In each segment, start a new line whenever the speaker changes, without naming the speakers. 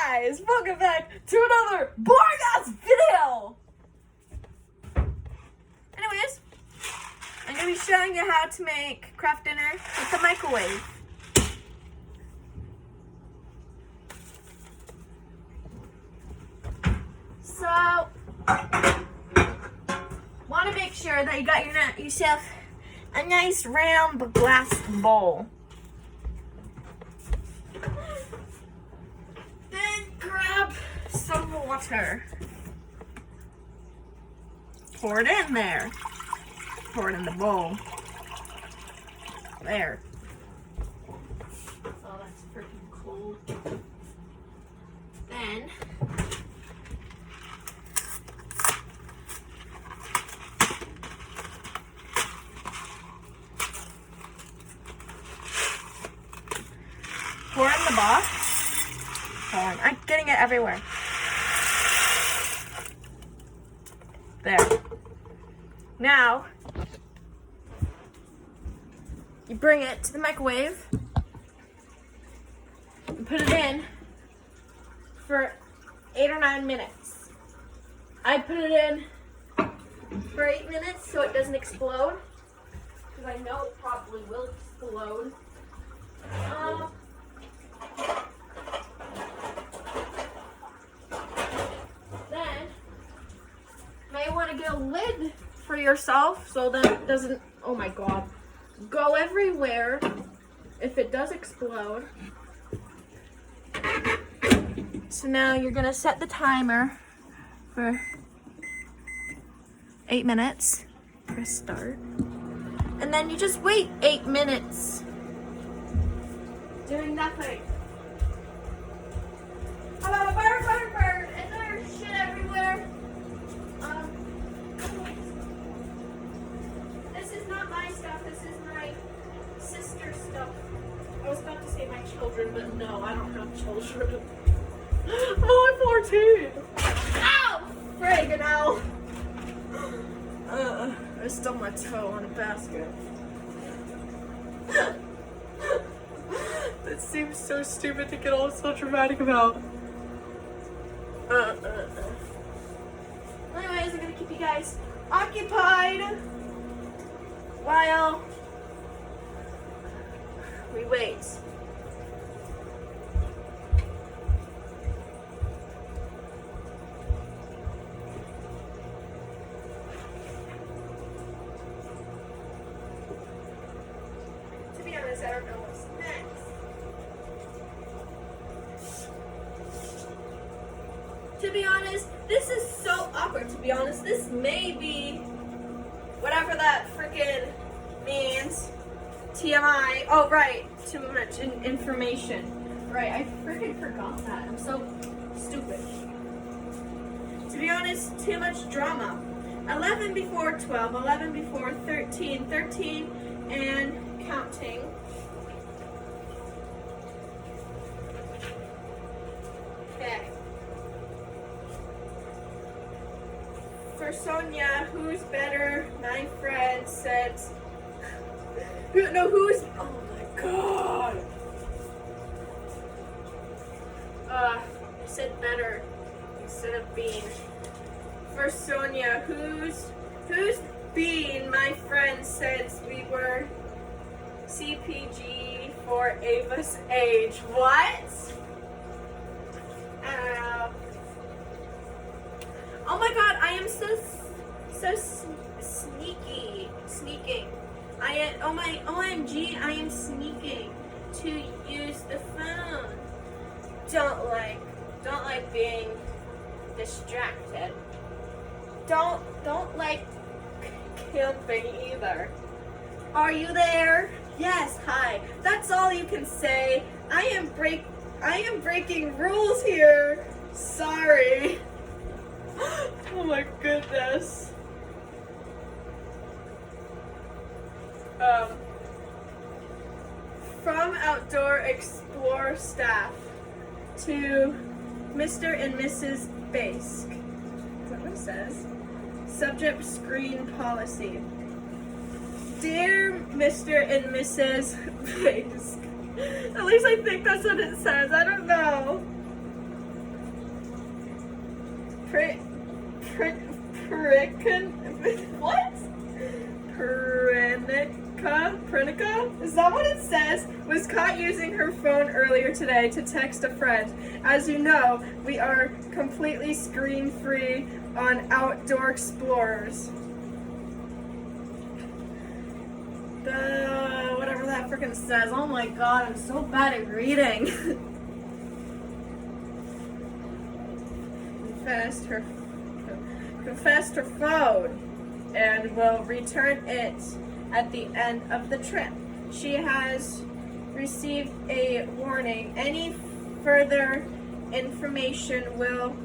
guys, welcome back to another boring-ass video! Anyways, I'm going to be showing you how to make craft dinner with the microwave. So, want to make sure that you got yourself a nice round glass bowl. Then grab some water. Pour it in there. Pour it in the bowl. There. Oh, that's freaking cold. Then pour in the box. I'm getting it everywhere. There. Now, you bring it to the microwave and put it in for 8 or 9 minutes. I put it in for 8 minutes so it doesn't explode, because I know it probably will explode. Then, you may want to get a lid for yourself so that it doesn't, oh my god, go everywhere if it does explode. So now you're going to set the timer for 8 minutes. Press start. And then you just wait 8 minutes. Doing nothing. How about a bird, and there's shit everywhere. This is not my stuff, this is my sister's stuff. I was about to say my children, but no, I don't have children. I'm only 14. Ow! Friggin' ow. I stubbed my toe on a basket. That seems so stupid to get all so dramatic about. Anyways, I'm gonna keep you guys occupied while we wait. To be honest, I don't know what's next. To be honest, this is so awkward, to be honest. This may be whatever that freaking means. TMI. Oh, right. Too much information. Right, I freaking forgot that. I'm so stupid. To be honest, too much drama. 11 before 12, 11 before 13, 13 and counting. Okay. For Sonia, who's better? My friend said. No, who's? Oh my god. You said better instead of bean. For Sonia, who's bean? My friend says we were CPG for Ava's age. What? Oh my god, I am so sneaking. OMG, I am sneaking to use the phone. Don't like being distracted. Don't like camping either. Are you there? Yes, hi. That's all you can say. I am breaking rules here. Sorry. Oh my goodness. From Outdoor Explorer staff to Mr. and Mrs. Bask. Is that what it says? Subject screen policy. Dear Mr. and Mrs. Bask. At least I think that's what it says. I don't know. What? Prenica? Is that what it says? Was caught using her phone earlier today to text a friend. As you know, we are completely screen-free on Outdoor Explorers. Whatever that freaking says. Oh my god, I'm so bad at reading. Confessed her phone and will return it at the end of the trip. She has received a warning. Any further information will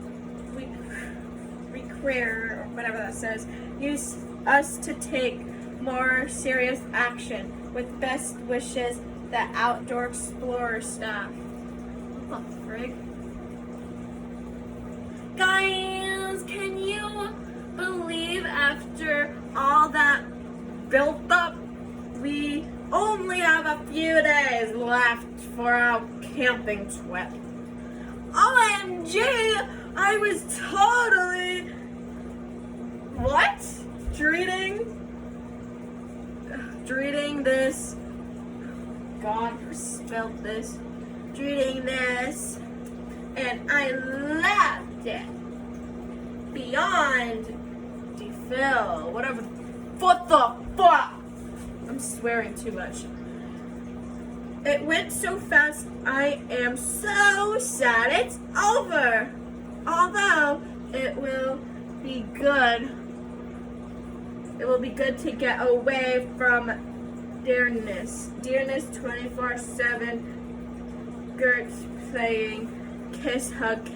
require, or whatever that says, use us to take more serious action. With best wishes, the Outdoor Explorer staff. What the frig? Guys, can you believe after all that built up, we only have a few days left for our camping trip? OMG, I was totally... What? Reading this. God, who spelled this? Reading this. And I loved it. Beyond Phil, whatever. What the fuck? I'm swearing too much. It went so fast, I am so sad it's over. Although, it will be good to get away from dearness 24/7. Gert's playing kiss hug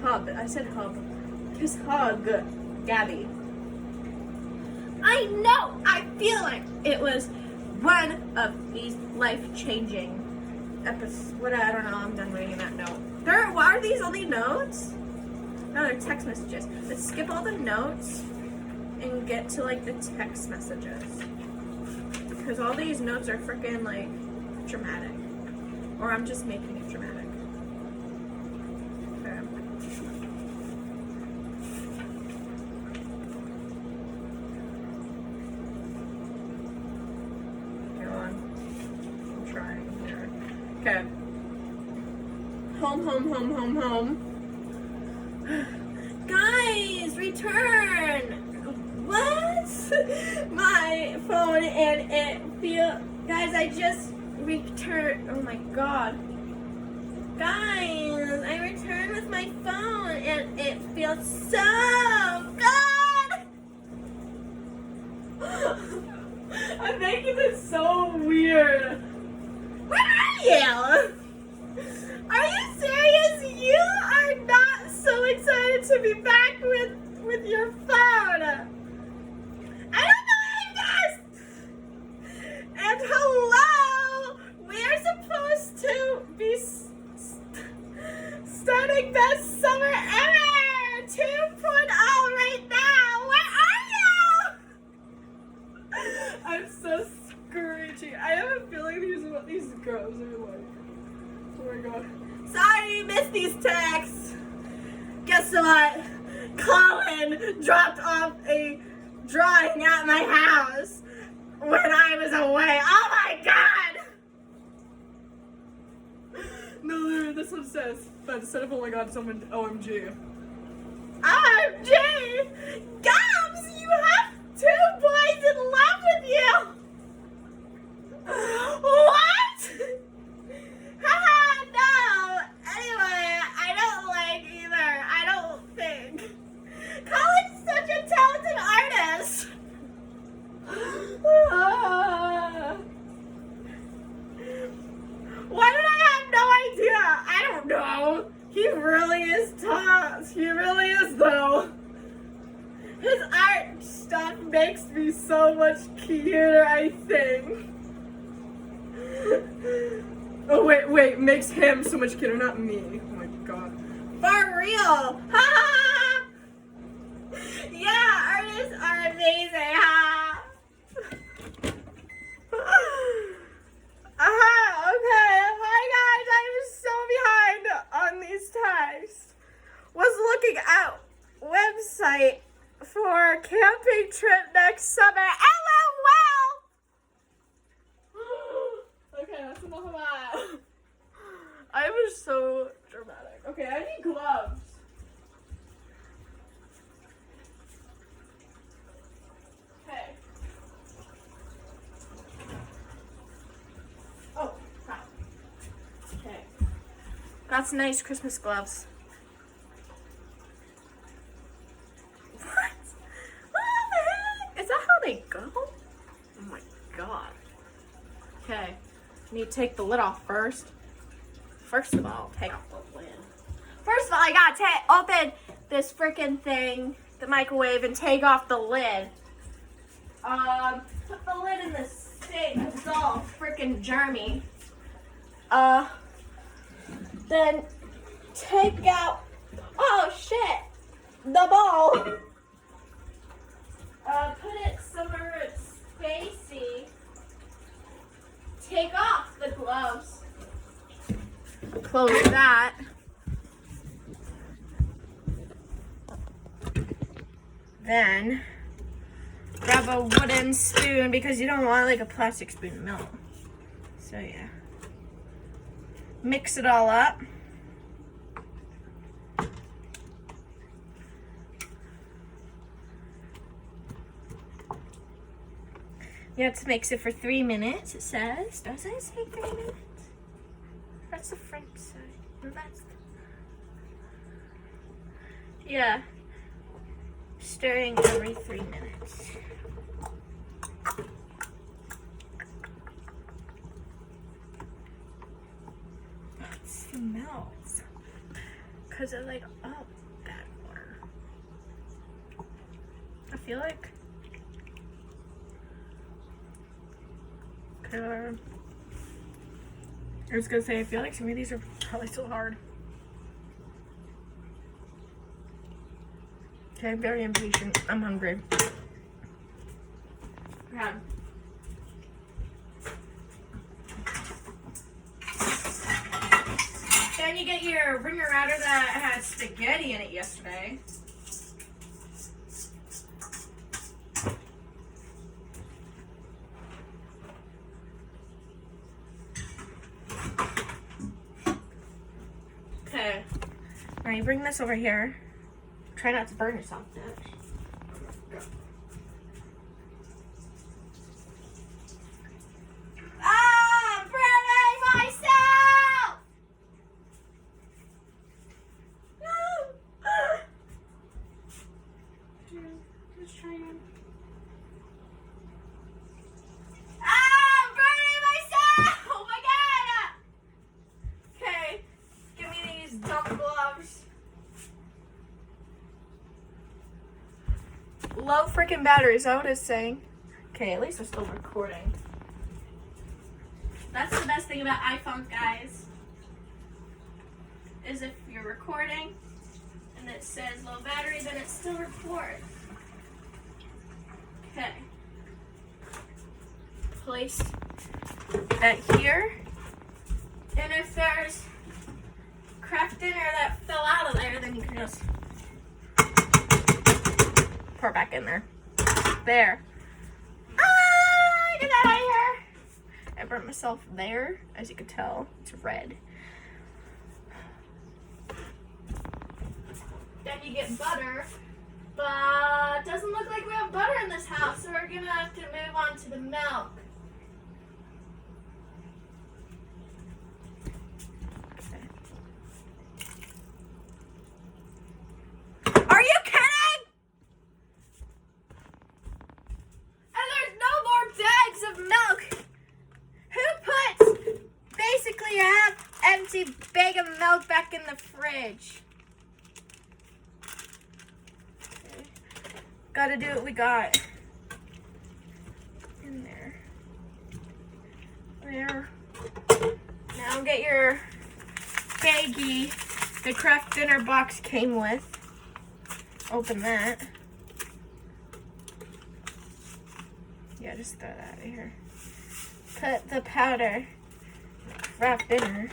hub. I said hub. Kiss hug Gabby. I know, I feel it. It was one of these life-changing episodes. What, I don't know, I'm done reading that note. Why are these only notes? No, they're text messages. Let's skip all the notes and get to like the text messages. Because all these notes are freaking like dramatic. Or I'm just making it dramatic. Okay. Come on. I'm trying here. Okay. Home. Guys, return! What? My phone and it guys, I just returned. Oh my god. Guys, I returned with my phone and it feels so good! I'm making this so weird. Where are you? Are you serious? You are not so excited to be back with your phone. I don't believe this! And hello! We're supposed to be starting best summer ever! 2.0 right now! Where are you? I'm so screechy. I have a feeling these are what these girls are like. Oh my god. Sorry you missed these texts. Guess what? Colin dropped off a drawing at my house when I was away. Oh my god! No, this one says, but instead of oh my god, someone OMG. OMG! Gabs, you have 2 boys in love with you! What? Haha, no! Anyway, I don't like either. I don't think. Colin's such a talented artist! Why did I have no idea? I don't know. He really is tough. He really is, though. His art stuff makes me so much cuter, I think. Oh, wait, makes him so much cuter, not me. Oh my god. For real! Ha! Yeah, artists are amazing, ha! Okay. Hi guys, I'm so behind on these texts. website for a camping trip next summer. LOL! Okay, that's enough of that. I was so dramatic. Okay, I need gloves. Okay. Oh, crap. Okay. Got some nice Christmas gloves. What? What the heck? Is that how they go? Oh my god. Okay. Need to take the lid off first. First of all, take off the lid. First of all, I gotta open this freaking thing, the microwave, and take off the lid. Put the lid in the sink. It's all freaking germy. Then take out. Oh shit! The bowl. Put it somewhere it's spacey. Take off the gloves. Close that. Then grab a wooden spoon because you don't want like a plastic spoon to melt. So yeah. Mix it all up. You have to mix it for 3 minutes, it says. Does it say 3 minutes? That's the French side. No, that's yeah. Stirring every 3 minutes. It smells. Because I like, oh, bad water. I feel like I was gonna say, I feel like some of these are probably still hard. Okay, I'm very impatient. I'm hungry. Yeah. Then you get your ringer router that had spaghetti in it yesterday. Okay. Now you bring this over here. Try not to burn yourself, bitch. Ah, I'm burning myself! No! Just trying. Ah, I'm burning myself! Oh my god! Okay, give me these dumb gloves. Low freaking battery, is that what it's saying? Okay, at least we're still recording. That's the best thing about iPhone, guys. Is if you're recording and it says low battery, then it still records. Okay. Place that here. And if there's cracked dinner that fell out of there, then you can just pour back in there. There. Ah, get that out of here. I burnt myself there, as you can tell. It's red. Then you get butter. But it doesn't look like we have butter in this house, so we're gonna have to move on to the milk. Okay. Are you kidding? Of milk. Who puts basically a half empty bag of milk back in the fridge? Okay. Gotta do what we got. In there. There. Now get your baggie the Kraft Dinner box came with. Open that. Yeah, just throw that out of here. Put the powder, Kraft Dinner.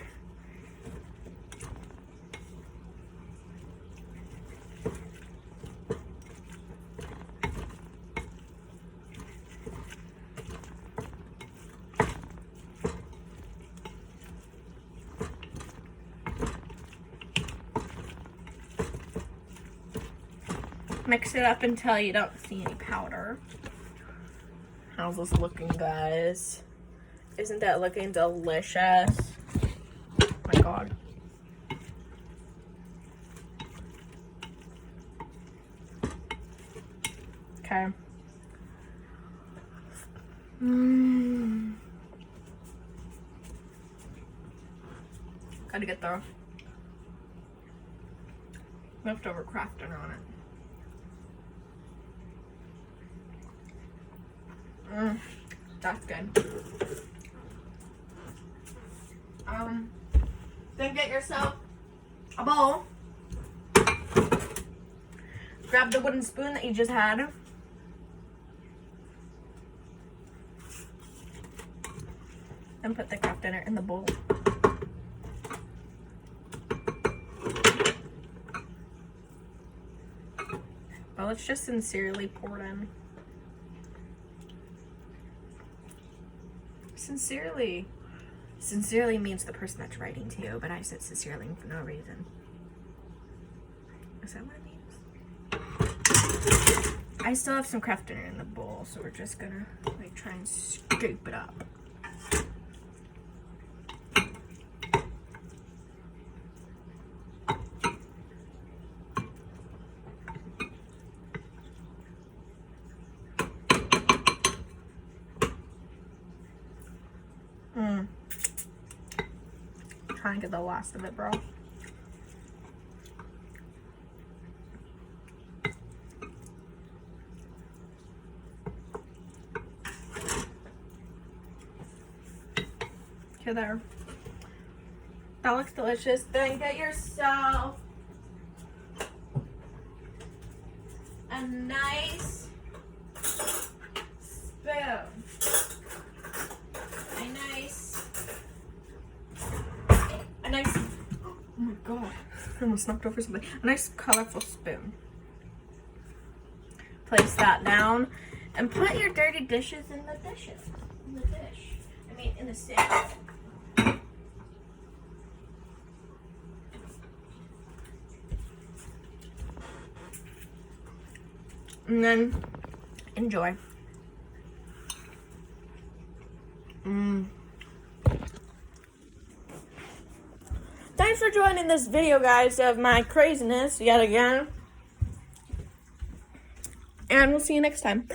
Mix it up until you don't see any powder. How's this looking, guys? Isn't that looking delicious? Oh my god. Okay. Gotta get the leftover Kraft Dinner on it. That's good. Then get yourself a bowl. Grab the wooden spoon that you just had. And put the Kraft Dinner in the bowl. Well, let's just sincerely pour it in. Sincerely. Sincerely means the person that's writing to you, but I said sincerely for no reason. Is that what it means? I still have some Kraft Dinner in the bowl, so we're just gonna like try and scoop it up. Trying to get the last of it, bro. Okay, there. That looks delicious. Then get yourself a nice spoon. Oh my god, I almost knocked over something. A nice colorful spoon. Place that down and put your dirty dishes in the dish. I mean, in the sink. And then enjoy. Thanks for joining this video, guys, of my craziness yet again. And we'll see you next time.